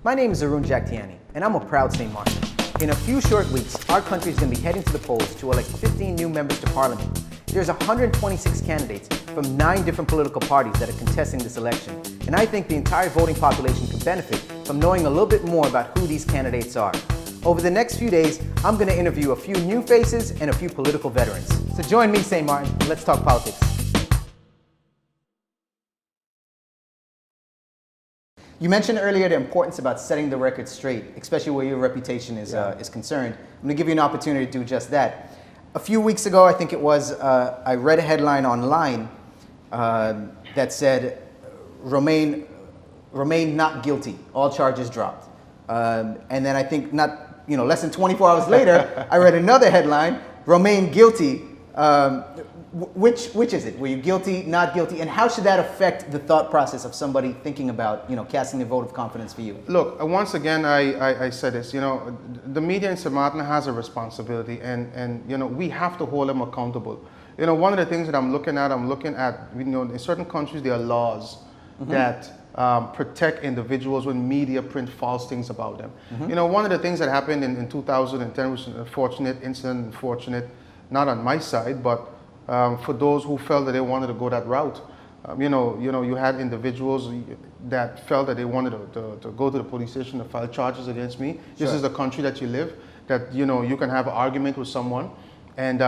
My name is Arun Jagtiani, and I'm a proud St. Martin. In a few short weeks, our country is going to be heading to the polls to elect 15 new members to Parliament. There's 126 candidates from 9 different political parties that are contesting this election, and I think the entire voting population could benefit from knowing a little bit more about who these candidates are. Over the next few days, I'm going to interview a few new faces and a few political veterans. So join me, St. Martin, and let's talk politics. You mentioned earlier the importance about setting the record straight, especially where your reputation is concerned. I'm going to give you an opportunity to do just that. A few weeks ago, I think it was, I read a headline online that said, Romain not guilty, all charges dropped. And then I think less than 24 hours later, I read another headline, Romain guilty. Which is it? Were you guilty, not guilty? And how should that affect the thought process of somebody thinking about, casting a vote of confidence for you? Look, once again, I said this, the media in St. Martin has a responsibility, and we have to hold them accountable. One of the things that I'm looking at, in certain countries, there are laws that protect individuals when media print false things about them. One of the things that happened in 2010 was an unfortunate incident, not on my side, but for those who felt that they wanted to go that route. You had individuals that felt that they wanted to go to the police station to file charges against me. This is the country that you live, that you can have an argument with someone, and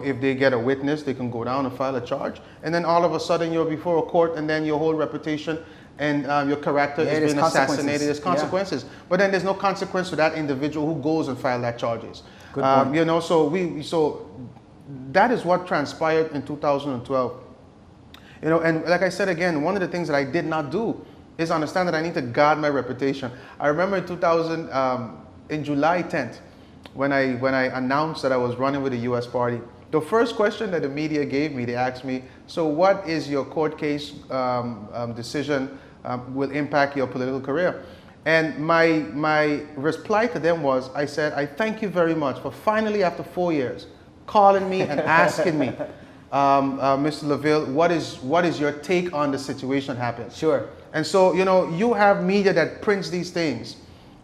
if they get a witness, they can go down and file a charge, and then all of a sudden you're before a court, and then your whole reputation and your character is being assassinated. There's consequences, but then there's no consequence to that individual who goes and files that charges. Good point. So that is what transpired in 2012. And like I said again, one of the things that I did not do is understand that I need to guard my reputation. I remember in July 10th, when I announced that I was running with the U.S. party, the first question that the media gave me, they asked me, so what is your court case decision will impact your political career? And my reply to them was, I said, I thank you very much for finally, after 4 years, calling me and asking me, Mr. LaVille, what is your take on the situation happened? Sure. And so, you have media that prints these things,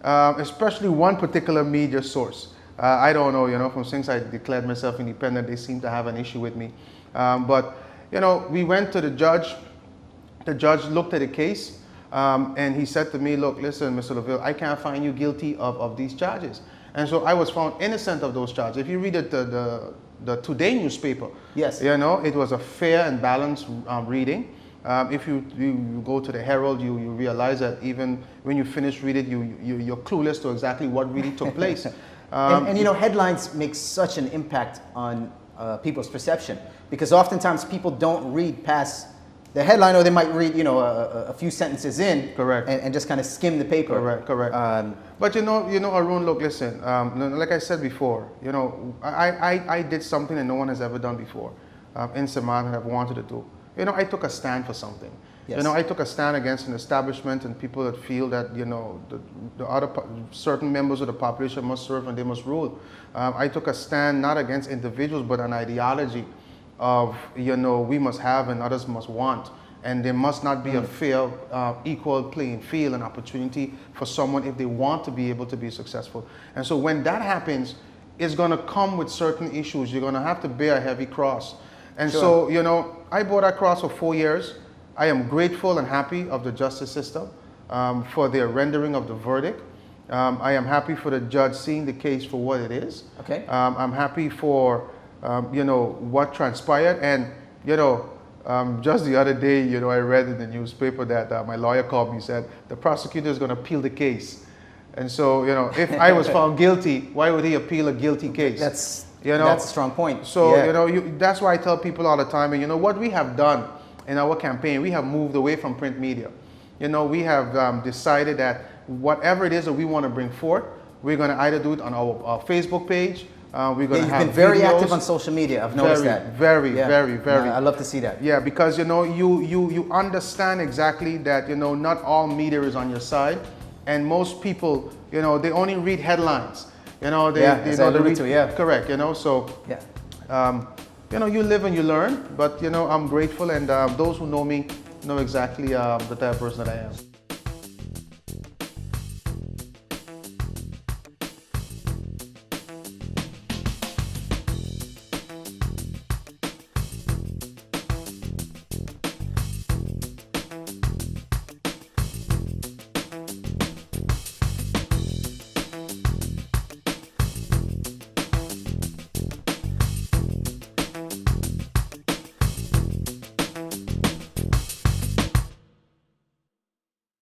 especially one particular media source. I don't know, from since I declared myself independent, they seem to have an issue with me. But, we went to the judge. The judge looked at the case, and he said to me, look, listen, Mr. LaVille, I can't find you guilty of these charges. And so I was found innocent of those charges. If you read the Today newspaper, yes, it was a fair and balanced reading. If you go to the Herald, you realize that even when you finish reading it, you're clueless to exactly what really took place. And headlines make such an impact on people's perception, because oftentimes people don't read past the headline, or they might read, a few sentences in, correct, and just kind of skim the paper. Correct. But Arun, look, listen. Like I said before, I did something that no one has ever done before in St. Martin that I've wanted to do. I took a stand for something. Yes. I took a stand against an establishment and people that feel that the other certain members of the population must serve and they must rule. I took a stand not against individuals, but an ideology of we must have and others must want, and there must not be a fair, equal playing field and opportunity for someone if they want to be able to be successful. And so when that happens, it's going to come with certain issues. You're going to have to bear a heavy cross. And sure. So I bore that cross for 4 years. I am grateful and happy of the justice system for their rendering of the verdict. I am happy for the judge seeing the case for what it is. Okay. I'm happy for what transpired, and just the other day, I read in the newspaper that my lawyer called me and said the prosecutor is going to appeal the case. And so, if I was found guilty, why would he appeal a guilty case? That's a strong point. So, that's why I tell people all the time, and what we have done in our campaign, we have moved away from print media. We have decided that whatever it is that we want to bring forth, we're going to either do it on our Facebook page. We're going to have You've been very videos. active on social media. I've noticed that. Very. I love to see that. Yeah, because you understand exactly that not all media is on your side, and most people they only read headlines. They read, correct. So you live and you learn. But I'm grateful, and those who know me know exactly the type of person that I am.